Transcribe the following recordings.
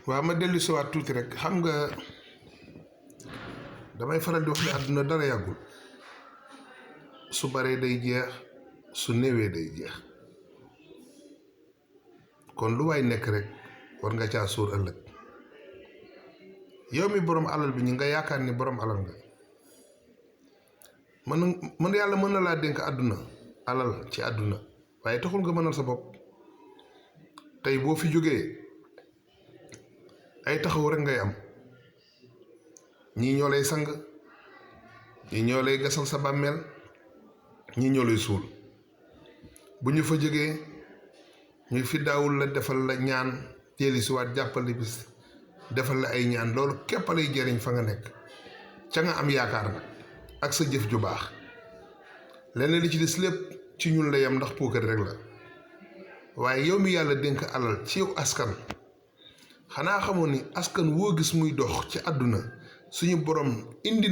waaw ma dellu si waat tuuti rek xam nga damay faral di wax ne àdduna dara yàggul su baree day jeex su néewee day jeex kon lu waay nekk rek war nga caa sóor ëllëg yow mi borom alal bi ñi nga yaakaar ni borom alal nga mën yàlla mën na laa dénk àdduna alal ci àdduna waaye taxul nga mënal sa bopp tey boo fi jógee ay taxaw rek ngay am ñii ñoo lay sang ñii ñoo lay gasal sa bàmmeel ñii ñoo lay suul bu ñu fa jógee ñu fi daawul la defal la ñaan téeli si waat jàppale bis defal la ay ñaan loolu képp lay jëriñ fa nga nekk ca nga am yaakaar nag ak sa jëf ju baax leneen li ci des lépp ci ñun la yam ndax puukar rek la waaye yow mi yàlla dénk alal ci yow askan xanaa xamoon ni askan woo gis muy dox ci àdduna suñu borom dindi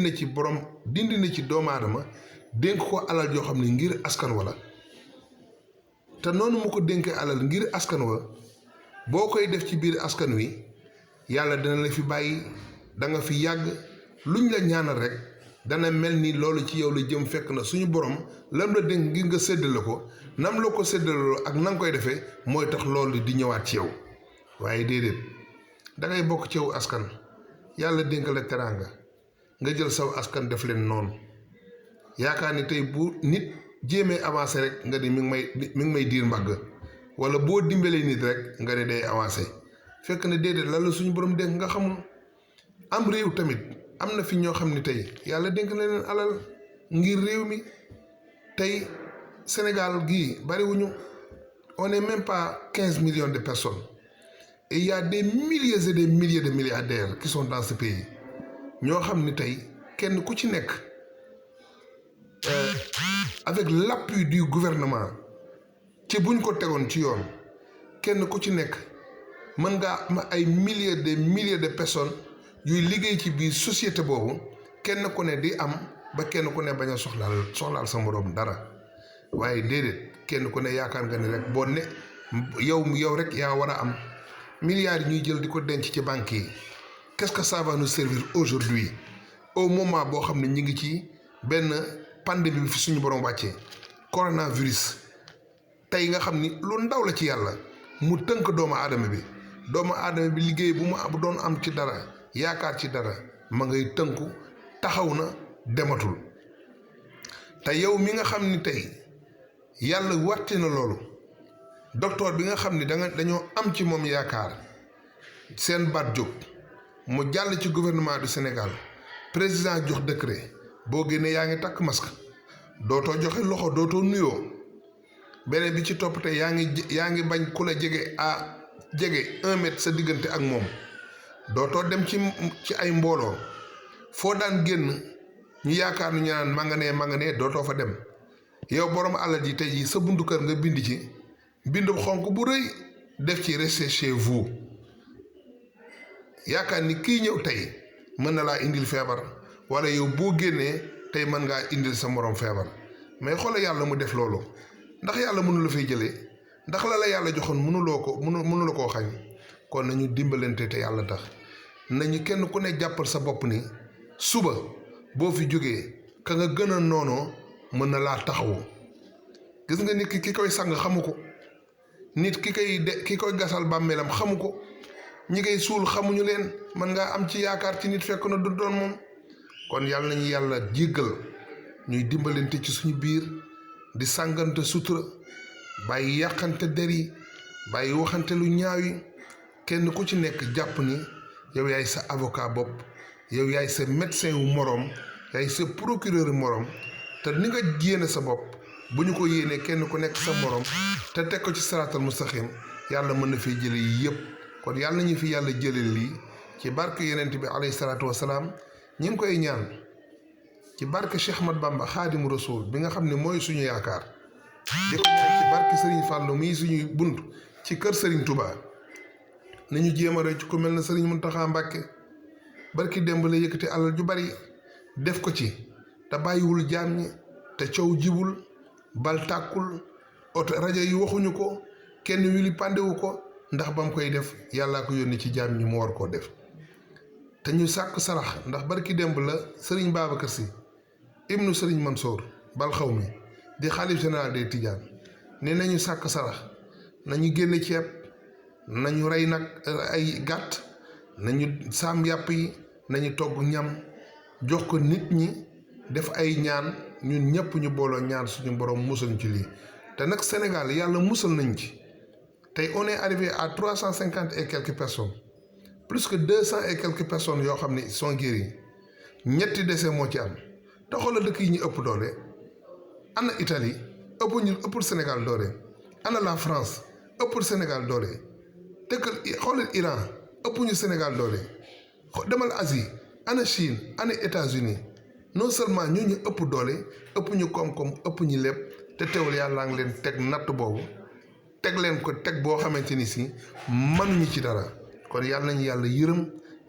na ci doomu aadama dénk ko alal joo xam ne ngir askan wala te noonu mu ko dénkee alal ngir askan wa boo koy def ci biir askan wi yàlla dana la fi bàyyi da nga fi yàgg luñ la ñaanal rek dana mel ni loolu ci yow la jëm fekk na suñu borom lam la dénk ngir nga séddale ko nam la ko séddaloo ak na nga koy defee mooy tax loolu di ñëwaat ci yow waaye déedéet dangay bokk ci yow askan yàlla dénk la teraanga nga jël saw askan def leen noonu yaakaar ni tey bu nit jéemee avancé rek nga ni mi ngi may diir mbagg wala boo dimbalee nit rek nga ne day avancé fekk na déedéet lan la suñu borom dénk nga xamul am réew tamit am na fi ñoo xam ne tey yàlla dénk na leen alal ngir réew mi tey Sénégal gii bariwuñu on est même pas 15 millions de personnes et il y a des milliers et des milliers de milliardaires qui sont dans ce pays ñoo xam ni tey kenn ku ci nekk avec l'appui du gouvernement ci buñ ko tegoon ci yoon kenn ku ci nekk mën ngaa am ay milliers de personnes yuy liggéey ci biir société boobu kenn ku ne di am ba kenn ku ne bañ a soxlaal sa moroom dara waaye déedéet kenn ku ne yaakaar nga ni rek boo ne yow rek yaa war a am milliards yi ñuy jël di ko denc ci banques yi qu'est-ce que ça va nous servir aujourd'hui au moment boo xam ne ñi ngi ci benn pandémie bi fi suñu borom wàccee coronavirus tey nga xam ni lu ndaw la ci yàlla mu tënk doomu aadama bi liggéey bu mu doon am ci dara yaakaar ci dara ma ngay tënku taxaw na dematul te yow mi nga xam ni tey yàlla wàtte na loolu docteur bi nga xam ni dañoo am ci moom yaakaar seen baat jóg mu jàll ci gouvernement du Sénégal président jox décret boo génnee yaa ngi takk masque dootoo joxe loxo dootoo nuyoo beneen bi ci topp te yaa ngi bañ ku la jege jege 1 mètre sa diggante ak moom dootoo dem ci ay mbooloo foo daan génn ñu yaakaar nu ñu naan ma nga nee dootoo fa dem yow borom alal ji tey jii sa buntu kër nga bind ci bind xonk bu rëy def ci restez chez vous yaakaar ni kii ñëw tey mën na laa indil feebar wala yow boo génnee tey mën ngaa indil sa morom feebar mais xoolal yàlla mu def loolu ndax yàlla mënu la fay jëlee ndax la yàlla joxoon mënu la koo xañ kon nañu dimbalante te yàlla tax nañu kenn ku ne jàppal sa bopp ni suba boo fi jógee ka nga gën a noonoo mën na laa taxawu gis nga nit ki koy sang xamu ko nit ki koy gasal bàmmeelam xamu ko ñi koy suul xamuñu leen mën ngaa am ci yaakaar ci nit fekk na du doon moom kon yàlla nañu yàlla jéggal ñuy dimbalante ci suñu biir di sàngante sutura bàyyi yàqante der yi bàyyi waxante lu ñaaw yi kenn ku ci nekk jàpp ni yow yaay sa avocat bopp yow yaay sa médecin wu moroom yaay sa procureur moroom te ni nga yéene sa bopp bu ñu ko yéenee kenn ku nekk sa moroom te teg ko ci saraatal mustaqim yàlla mën na fee jële yi yëpp kon yàlla nañu fi yàlla jële lii ci barke yonent bi alayhi salaatu wasalaam ñi ngi koy ñaan ci barke Cheikh Ahmad Bamba xaadimu rasul bi nga xam ne mooy suñu yaakaar di ko ñaan ci barke Serigne Fallou mii suñuy bunt ci kër Serigne Touba nañu jéem a roy ci ku mel na Serigne Mountakha Mbacké barki démb la yëkkati alal ju bari def ko ci te bàyyiwul jaam ñi te coow jibul bal tàkkul oto rajo yi waxuñu ko kenn wili pàndewu ko ndax ba mu koy def yàllaa ko yónni ci jaam ñi mu war koo def te ñu sàkk sarax ndax barki démb la sëriñ Babacar Sy ibnu sëriñ Mansour bal xaw mi di xaalif général des Tidianes ne nañu sàkk sarax nañu génne ceeb nañu rey nag ay gàtt nañu saam yàpp yi nañu togg ñam jox ko nit ñi def ay ñaan ñun ñëpp ñu booloo ñaan suñu borom musal ñu ci lii te nag Sénégal yàlla musal nañ ci tey on est arrivé à 350 et quelques personnes plus que 200 et quelques personnes yoo xam ne sont guéris ñetti décès moo ci am te xoolal dëkk yi ñu ëpp doole ana Italie ëppul Sénégal doole ana la France ëppul Sénégal doole dëkkal xoolal Iran ëpp ñu Sénégal doole demal Asie ana Chine ana États-Unis non seulement ñu ëpp doole ëpp ñu koom-koom ëpp ñu lépp te teewul yàlla ngi leen teg natt boobu teg leen ko teg boo xamante ni si mënuñu ci dara kon yàlla nañu yàlla yërëm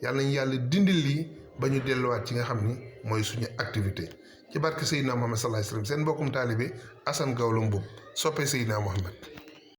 yàlla nañu yàlla dindil lii ba ñu delluwaat ci nga xam ni mooy suñu activité ci barke Seydina Mohamed sallallahu alayhi wa sallam seen mbokkum taalibe Assane Gawlo Mboup soppe Seydina Mohamed